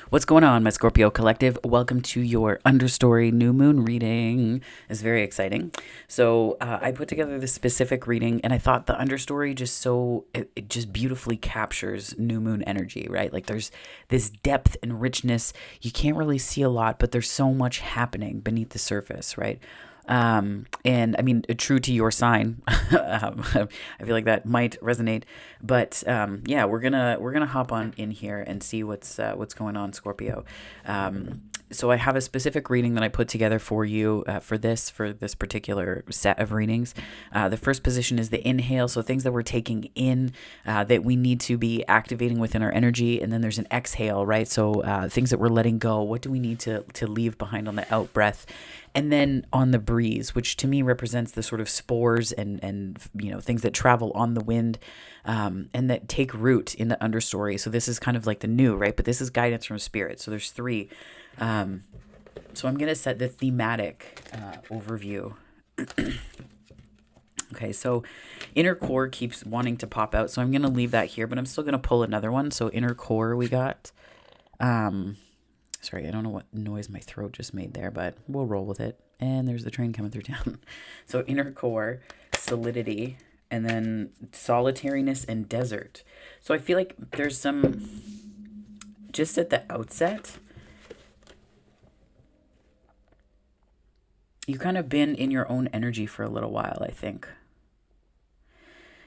What's going on, my Scorpio collective? Welcome to your understory new moon reading. It's very exciting. So I put together this specific reading, and I thought the understory it just beautifully captures new moon energy, right? Like there's this depth and richness. You can't really see a lot, but there's so much happening beneath the surface, right? And I mean, true to your sign, I feel like that might resonate. But yeah, we're gonna hop on in here and see what's going on, Scorpio. So I have a specific reading that I put together for you for this particular set of readings. The first position is the inhale, so things that we're taking in that we need to be activating within our energy, and then there's an exhale, right? So things that we're letting go. What do we need to leave behind on the out breath? And then on the breeze, which to me represents the sort of spores and things that travel on the wind and that take root in the understory. So this is kind of like the new, right? But this is guidance from spirit. So there's three. So I'm going to set the thematic overview. Okay, so inner core keeps wanting to pop out. So I'm going to leave that here, but I'm still going to pull another one. So inner core we got. Sorry, I don't know what noise my throat just made there, but we'll roll with it. And there's the train coming through town. So inner core, solidity, and then solitariness and desert. So I feel like there's some, just at the outset, you've kind of been in your own energy for a little while, I think.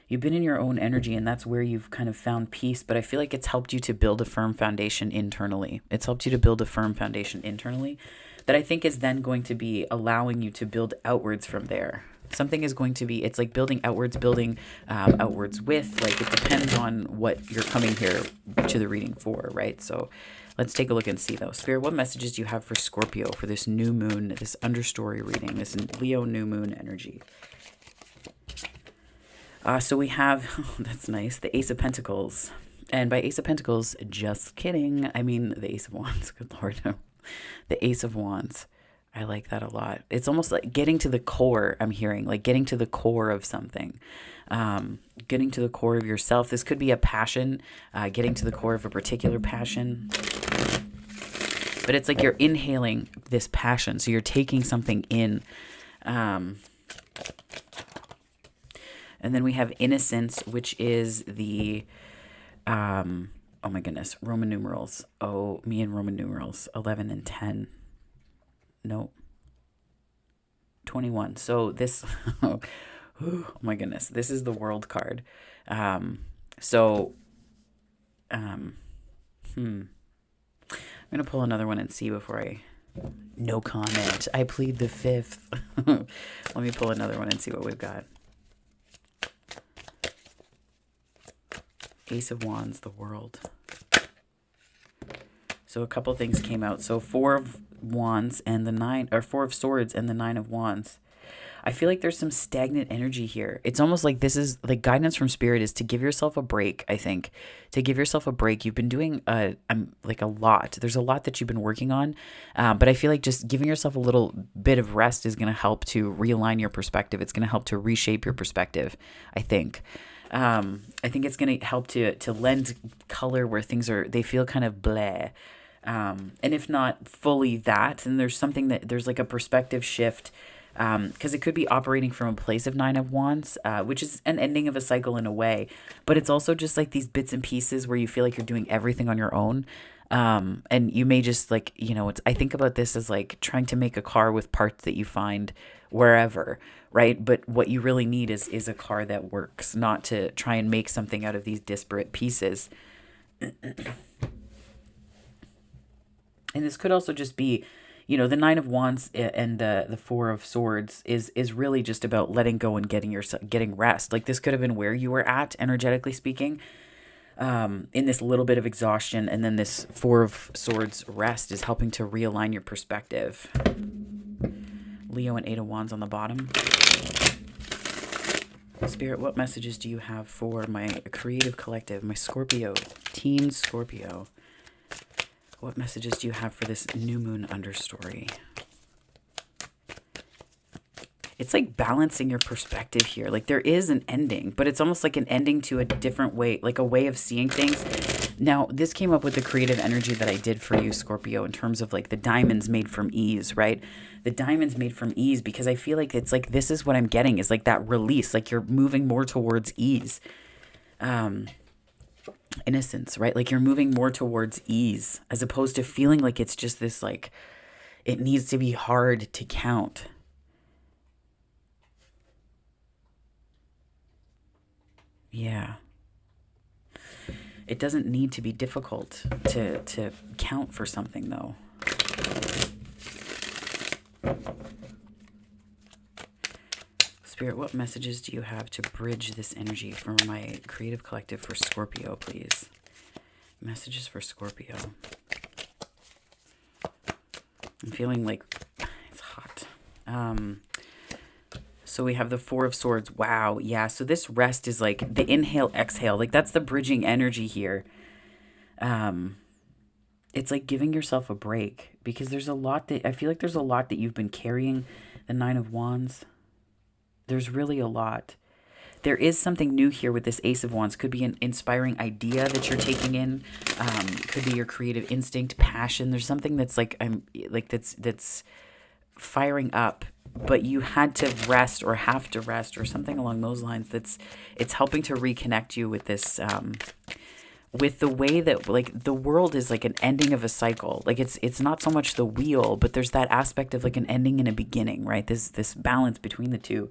You've been in your own energy, and that's where you've kind of found peace. But I feel like it's helped you to build a firm foundation internally. It's helped you to build a firm foundation internally that I think is then going to be allowing you to build outwards from there. Something is going to be, it's like building outwards with, like it depends on what you're coming here to the reading for, right? So let's take a look and see though. Spirit, what messages do you have for Scorpio for this new moon, this understory reading, this Leo new moon energy? So we have, oh, that's nice, the Ace of Pentacles. And by Ace of Pentacles, just kidding. I mean the Ace of Wands, good Lord. The Ace of Wands. I like that a lot. It's almost like getting to the core, I'm hearing, like getting to the core of something. Getting to the core of yourself. This could be a passion, getting to the core of a particular passion. But it's like you're inhaling this passion. So you're taking something in. And then we have innocence, which is the, oh my goodness, Roman numerals. Oh, me and Roman numerals, 11 and 10. Nope. 21. So this, oh my goodness, this is the world card. I'm going to pull another one and see before no comment. I plead the fifth. Let me pull another one and see what we've got. Ace of Wands, the world. So a couple things came out. So Four of Wands and the Nine, or Four of Swords and the Nine of Wands. I feel like there's some stagnant energy here. It's almost like this is like guidance from spirit is to give yourself a break, I think. To give yourself a break. You've been doing like a lot. There's a lot that you've been working on. But I feel like just giving yourself a little bit of rest is going to help to realign your perspective. It's going to help to reshape your perspective, I think. I think it's going to help to lend color where they feel kind of bleh. And if not fully that, then there's like a perspective shift. Because it could be operating from a place of Nine of Wands, which is an ending of a cycle in a way, but it's also just like these bits and pieces where you feel like you're doing everything on your own. And you may just like, I think about this as like trying to make a car with parts that you find wherever, right? But what you really need is a car that works, not to try and make something out of these disparate pieces. And this could also just be, the Nine of Wands and the Four of Swords is really just about letting go and getting rest. Like this could have been where you were at, energetically speaking, in this little bit of exhaustion. And then this Four of Swords rest is helping to realign your perspective. Leo and Eight of Wands on the bottom. Spirit, what messages do you have for my creative collective, my Scorpio, Team Scorpio? What messages do you have for this new moon understory? It's like balancing your perspective here. Like there is an ending, but it's almost like an ending to a different way, like a way of seeing things Now, this came up with the creative energy that I did for you, Scorpio, in terms of like the diamonds made from ease, right? The diamonds made from ease, because I feel like it's like this is what I'm getting is like that release, like you're moving more towards ease, innocence, right? Like you're moving more towards ease as opposed to feeling like it's just this like it needs to be hard to count. Yeah. It doesn't need to be difficult to count for something, though. Spirit, what messages do you have to bridge this energy for my creative collective for Scorpio, please? Messages for Scorpio. I'm feeling like it's hot. So we have the Four of Swords. Wow. Yeah. So this rest is like the inhale, exhale. Like that's the bridging energy here. It's like giving yourself a break, because there's a lot that I feel like there's a lot that you've been carrying. The Nine of Wands. There's really a lot. There is something new here with this Ace of Wands. Could be an inspiring idea that you're taking in. Could be your creative instinct, passion. There's something that's like that's firing up, but you had to rest or have to rest or something along those lines. It's helping to reconnect you with this, with the way that like the world is like an ending of a cycle. Like it's not so much the wheel, but there's that aspect of like an ending and a beginning, right? This balance between the two.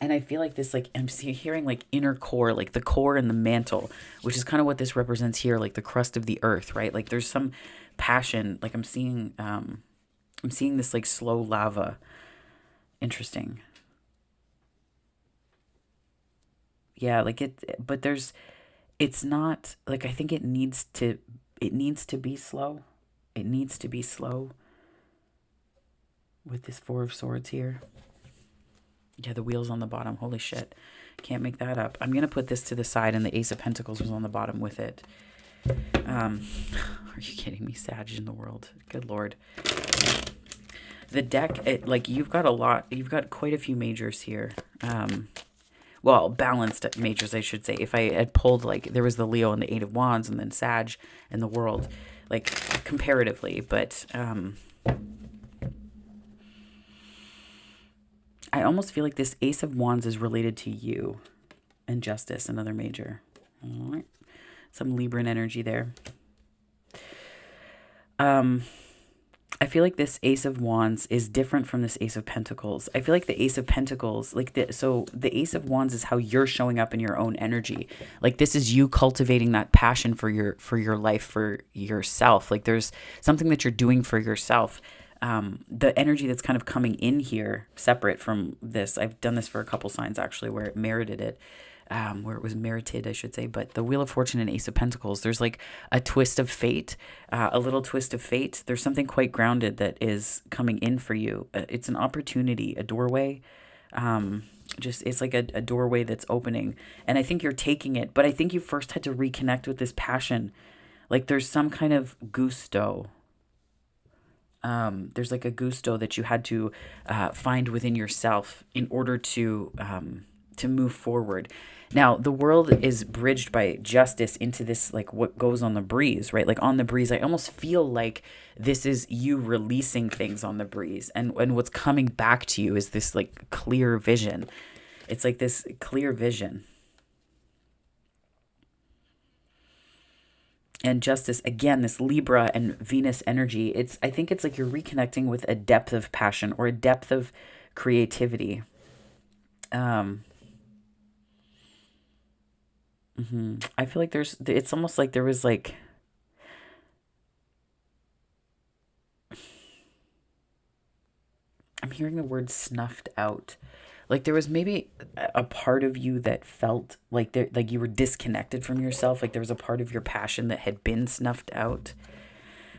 And I feel like this, like, I'm hearing like inner core, like the core and the mantle, which is kind of what this represents here, like the crust of the earth, right? Like there's some passion, like I'm seeing this like slow lava. Interesting. Yeah, like but it's not like, I think it needs to be slow. It needs to be slow with this Four of Swords here. Yeah, the wheel's on the bottom. Holy shit. Can't make that up. I'm going to put this to the side, and the Ace of Pentacles was on the bottom with it. Are you kidding me? Sag in the world. Good Lord. The deck, like you've got a lot. You've got quite a few majors here. Well, balanced majors, I should say. If I had pulled, like, there was the Leo and the Eight of Wands, and then Sag and the world, like, comparatively. But, I almost feel like this Ace of Wands is related to you and Justice, another major. All right. Some Libran energy there. I feel like this Ace of Wands is different from this Ace of Pentacles. I feel like the Ace of Pentacles, like the Ace of Wands is how you're showing up in your own energy. Like this is you cultivating that passion for your life, for yourself. Like there's something that you're doing for yourself. The energy that's kind of coming in here, separate from this. I've done this for a couple signs actually, where it merited it. Where it was merited, I should say. But the Wheel of Fortune and Ace of Pentacles, there's like a twist of fate, a little twist of fate. There's something quite grounded that is coming in for you. It's an opportunity, a doorway. It's like a doorway that's opening. And I think you're taking it. But I think you first had to reconnect with this passion. Like there's some kind of gusto. There's like a gusto that you had to find within yourself in order to move forward. Now, the world is bridged by Justice into this, like what goes on the breeze, right? Like on the breeze, I almost feel like this is you releasing things on the breeze. And what's coming back to you is this like clear vision. It's like this clear vision. And Justice, again, this Libra and Venus energy, I think it's like you're reconnecting with a depth of passion or a depth of creativity. I feel like it's almost like there was like, I'm hearing the word snuffed out. Like there was maybe a part of you that felt like like you were disconnected from yourself. Like there was a part of your passion that had been snuffed out.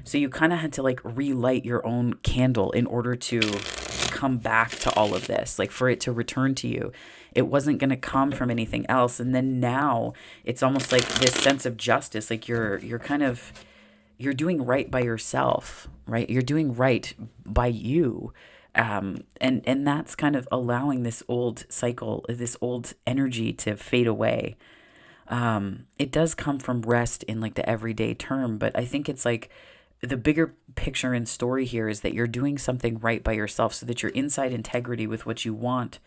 So you kind of had to like relight your own candle in order to come back to all of this, like for it to return to you. It wasn't going to come from anything else. And then now it's almost like this sense of justice. Like you're doing right by yourself, right? You're doing right by you. And that's kind of allowing this old cycle, this old energy to fade away. It does come from rest in like the everyday term, but I think it's like the bigger picture and story here is that you're doing something right by yourself so that your inside integrity with what you want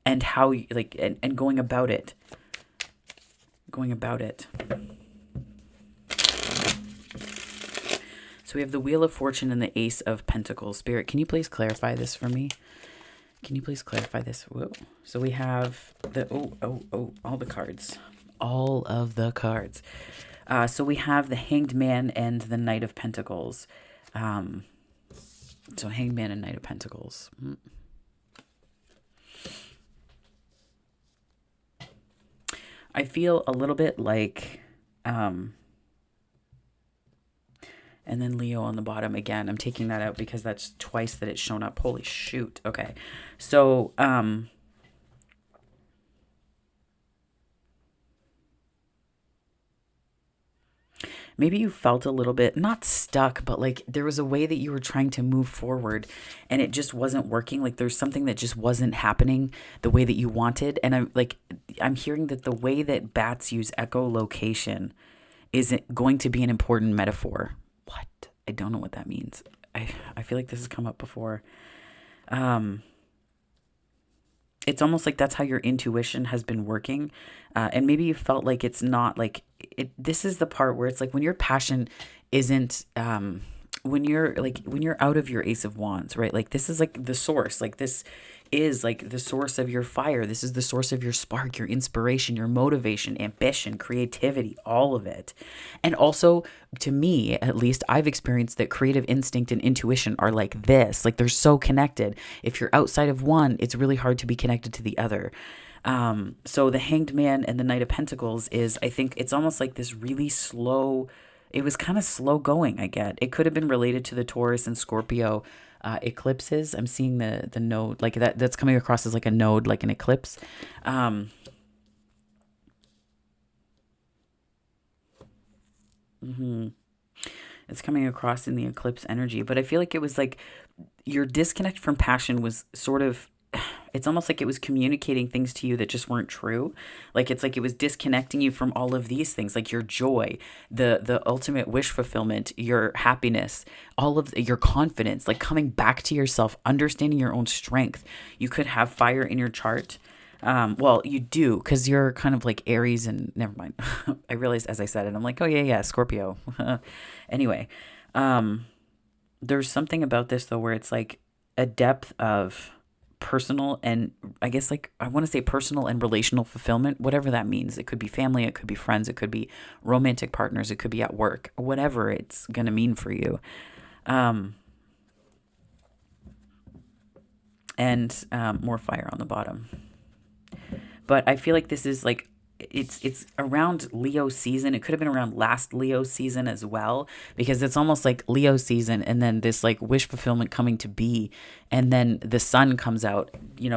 and how you like and going about it. So we have the Wheel of Fortune and the Ace of Pentacles. Spirit, can you please clarify this for me? Can you please clarify this? Whoa. So we have the, all the cards. All of the cards. So we have the Hanged Man and the Knight of Pentacles. So Hanged Man and Knight of Pentacles. I feel a little bit like, and then Leo on the bottom again. I'm taking that out because that's twice that it's shown up. Holy shoot. Okay. So, maybe you felt a little bit not stuck, but like there was a way that you were trying to move forward and it just wasn't working. Like there's something that just wasn't happening the way that you wanted. And I'm hearing that the way that bats use echolocation isn't going to be an important metaphor. What? I don't know what that means. I feel like this has come up before. It's almost like that's how your intuition has been working. And maybe you felt like it's not like it. This is the part where it's like when your passion isn't, when you're out of your Ace of Wands, right? Like this is like the source, like this is like the source of your fire. This is the source of your spark, your inspiration, your motivation, ambition, creativity, all of it. And also, to me, at least, I've experienced that creative instinct and intuition are like this. Like they're so connected. If you're outside of one, it's really hard to be connected to the other. So the Hanged Man and the Knight of Pentacles is, I think it's almost like this really slow, it was kind of slow going, I get. It could have been related to the Taurus and Scorpio eclipses. I'm seeing the node like that's coming across as like a node, like an eclipse. It's coming across in the eclipse energy, but I feel like it was like your disconnect from passion was sort of, it's almost like it was communicating things to you that just weren't true. Like it's like it was disconnecting you from all of these things, like your joy, the ultimate wish fulfillment, your happiness, all of your confidence, like coming back to yourself, understanding your own strength. You could have fire in your chart. Well, you do, because you're kind of like Aries and never mind. I realized as I said it, I'm like, oh yeah, Scorpio. Anyway, there's something about this though, where it's like a depth of personal and I guess like I want to say personal and relational fulfillment, whatever that means. It could be family, it could be friends, it could be romantic partners, it could be at work, whatever it's going to mean for you. And more fire on the bottom. But I feel like this is like it's around Leo season. It could have been around last Leo season as well, because it's almost like Leo season and then this like wish fulfillment coming to be, and then the sun comes out,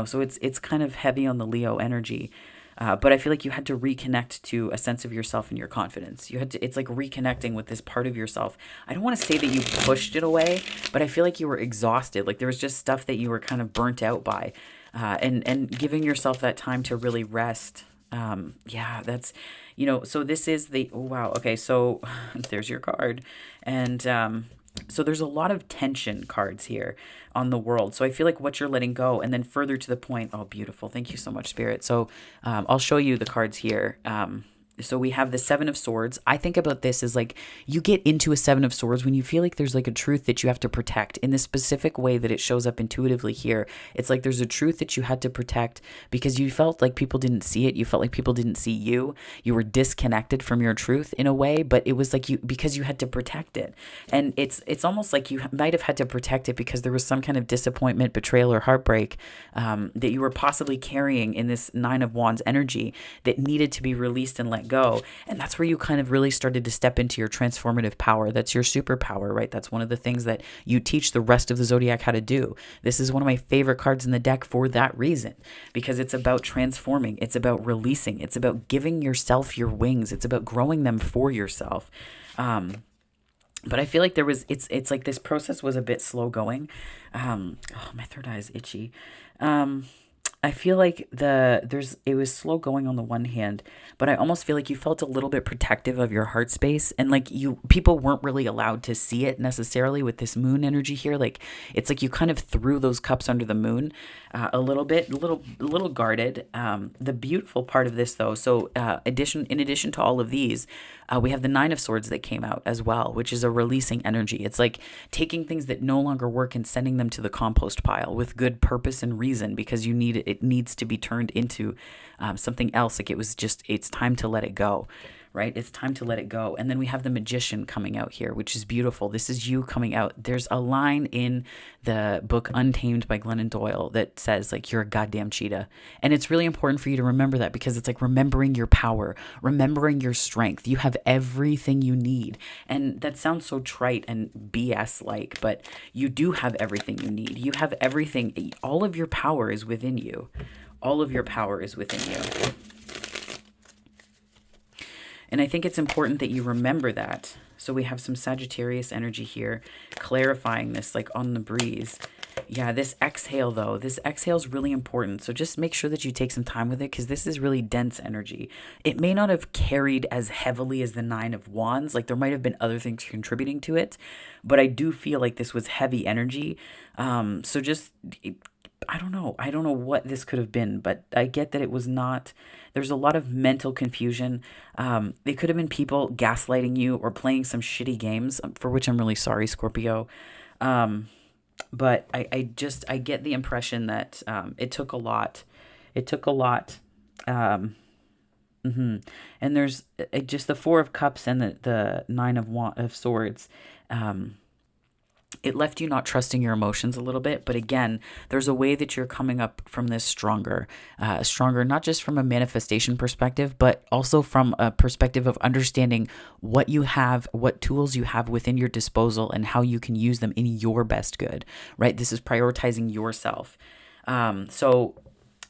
so it's kind of heavy on the Leo energy. But I feel like you had to reconnect to a sense of yourself and your confidence. It's like reconnecting with this part of yourself. I don't want to say that you pushed it away, but I feel like you were exhausted. Like there was just stuff that you were kind of burnt out by, and giving yourself that time to really rest. Yeah, that's, so this is oh, wow. Okay. So there's your card. And, so there's a lot of tension cards here on the world. So I feel like what you're letting go, and then further to the point, oh, beautiful. Thank you so much, Spirit. So, I'll show you the cards here. So we have the Seven of Swords. I think about this as like you get into a Seven of Swords when you feel like there's like a truth that you have to protect in the specific way that it shows up intuitively here. It's like there's a truth that you had to protect because you felt like people didn't see it. You felt like people didn't see you. You were disconnected from your truth in a way, but it was like because you had to protect it. And it's almost like you might have had to protect it because there was some kind of disappointment, betrayal, or heartbreak that you were possibly carrying in this Nine of Wands energy that needed to be released and let go. And that's where you kind of really started to step into your transformative power. That's your superpower, right? That's one of the things that you teach the rest of the zodiac how to do. This is one of my favorite cards in the deck for that reason, because it's about transforming. It's about releasing. It's about giving yourself your wings. It's about growing them for yourself. But I feel like it's like this process was a bit slow going. Oh, my third eye is itchy. I feel like it was slow going on the one hand, but I almost feel like you felt a little bit protective of your heart space, and like you people weren't really allowed to see it necessarily with this moon energy here. Like it's like you kind of threw those cups under the moon, a little bit, a little guarded. The beautiful part of this though, so in addition to all of these, we have the Nine of Swords that came out as well, which is a releasing energy. It's like taking things that no longer work and sending them to the compost pile with good purpose and reason, because it needs to be turned into something else. Like it's time to let it go, right? It's time to let it go. And then we have the Magician coming out here, which is beautiful. This is you coming out. There's a line in the book Untamed by Glennon Doyle that says, like, you're a goddamn cheetah. And it's really important for you to remember that, because it's like remembering your power, remembering your strength. You have everything you need. And that sounds so trite and BS like, but you do have everything you need. You have everything. All of your power is within you. All of your power is within you. And I think it's important that you remember that. So we have some Sagittarius energy here, clarifying this, like on the breeze. Yeah, this exhale though, this exhale is really important. So just make sure that you take some time with it, because this is really dense energy. It may not have carried as heavily as the Nine of Wands. Like there might have been other things contributing to it, but I do feel like this was heavy energy. So just, I don't know. I don't know what this could have been, but I get that it was not. There's a lot of mental confusion. It could have been people gaslighting you or playing some shitty games, for which I'm really sorry, Scorpio. But I get the impression that it took a lot. It took a lot. And there's just the Four of Cups and the Nine of Swords. It left you not trusting your emotions a little bit. But again, there's a way that you're coming up from this stronger, not just from a manifestation perspective, but also from a perspective of understanding what you have, what tools you have within your disposal, and how you can use them in your best good, right? This is prioritizing yourself. So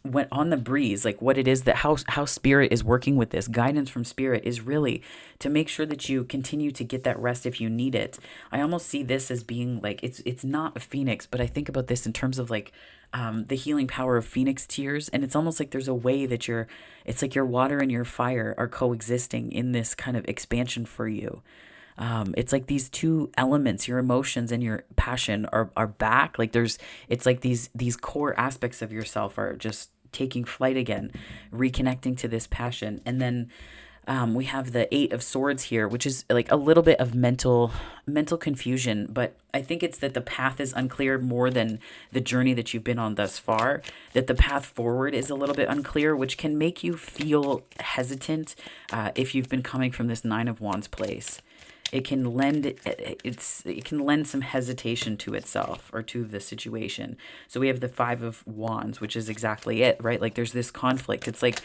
when on the breeze, like what it is that how spirit is working with this guidance from spirit is really to make sure that you continue to get that rest if you need it. I almost see this as being like, it's not a phoenix, but I think about this in terms of like the healing power of phoenix tears. And it's almost like there's a way that it's like your water and your fire are coexisting in this kind of expansion for you. It's like these two elements, your emotions and your passion are back. Like it's like these core aspects of yourself are just taking flight again, reconnecting to this passion. And then we have the Eight of Swords here, which is like a little bit of mental confusion, but I think it's that the path is unclear more than the journey that you've been on thus far, that the path forward is a little bit unclear, which can make you feel hesitant if you've been coming from this Nine of Wands place. It can lend some hesitation to itself or to the situation. So we have the Five of Wands, which is exactly it, right? Like there's this conflict. It's like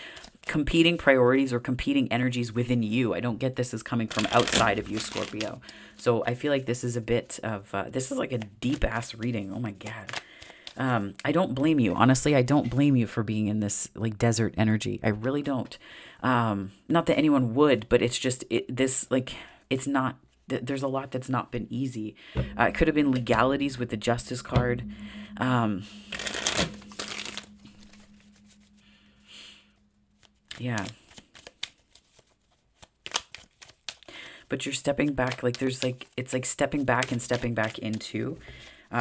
competing priorities or competing energies within you. I don't get this as coming from outside of you, Scorpio. So I feel like this is a bit of this is like a deep ass reading. Oh my God. I don't blame you. Honestly, I don't blame you for being in this like desert energy. I really don't. Not that anyone would, but it's just it's not, there's a lot that's not been easy. It could have been legalities with the Justice card. Yeah. But you're stepping back, like it's like stepping back and stepping back into.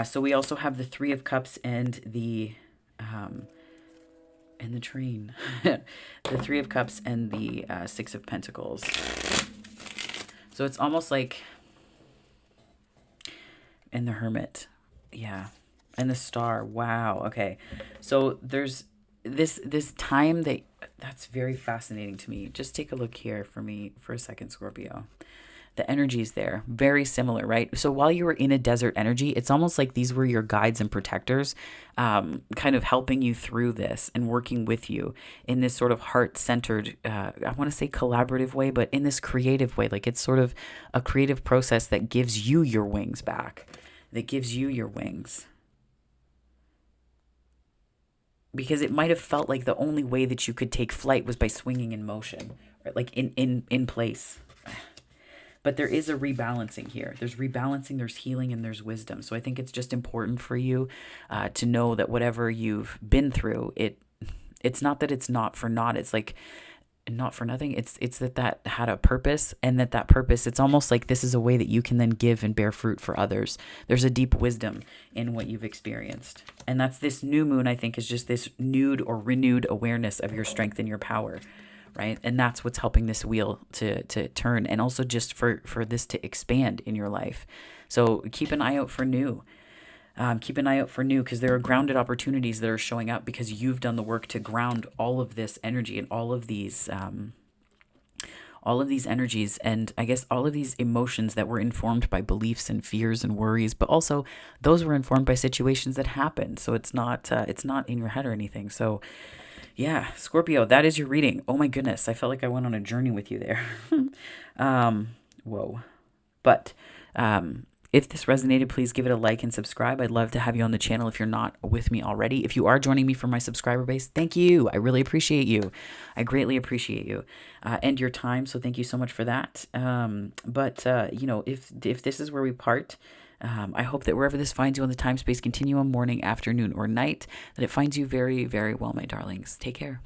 So we also have the Three of Cups and the train. The Three of Cups and the Six of Pentacles. So it's almost like, and the Hermit, yeah, and the Star. Wow. Okay, so there's this time that's very fascinating to me. Just take a look here for me for a second, Scorpio. The energy's there, very similar, right? So while you were in a desert energy, it's almost like these were your guides and protectors, kind of helping you through this and working with you in this sort of heart-centered, I want to say collaborative way, but in this creative way. Like it's sort of a creative process that gives you your wings back, that gives you your wings. Because it might have felt like the only way that you could take flight was by swinging in motion, right? Like in place. But there is a rebalancing here. There's rebalancing, there's healing, and there's wisdom. So I think it's just important for you to know that whatever you've been through, it it's not that it's not for naught. It's like not for nothing. It's that had a purpose, and that purpose, it's almost like this is a way that you can then give and bear fruit for others. There's a deep wisdom in what you've experienced. And that's this new moon, I think, is just this renewed awareness of your strength and your power, right? And that's what's helping this wheel to turn, and also just for this to expand in your life. So keep an eye out for new. Keep an eye out for new, because there are grounded opportunities that are showing up because you've done the work to ground all of this energy and all of these energies, and I guess all of these emotions that were informed by beliefs and fears and worries, but also those were informed by situations that happened. So it's not in your head or anything. So yeah, Scorpio, that is your reading. Oh my goodness, I felt like I went on a journey with you there. Whoa. But if this resonated, please give it a like and subscribe. I'd love to have you on the channel if you're not with me already. If you are joining me from my subscriber base, thank you. I really appreciate you. I greatly appreciate you and your time. So thank you so much for that. But if this is where we part, I hope that wherever this finds you on the time-space continuum, morning, afternoon, or night, that it finds you very, very well, my darlings. Take care.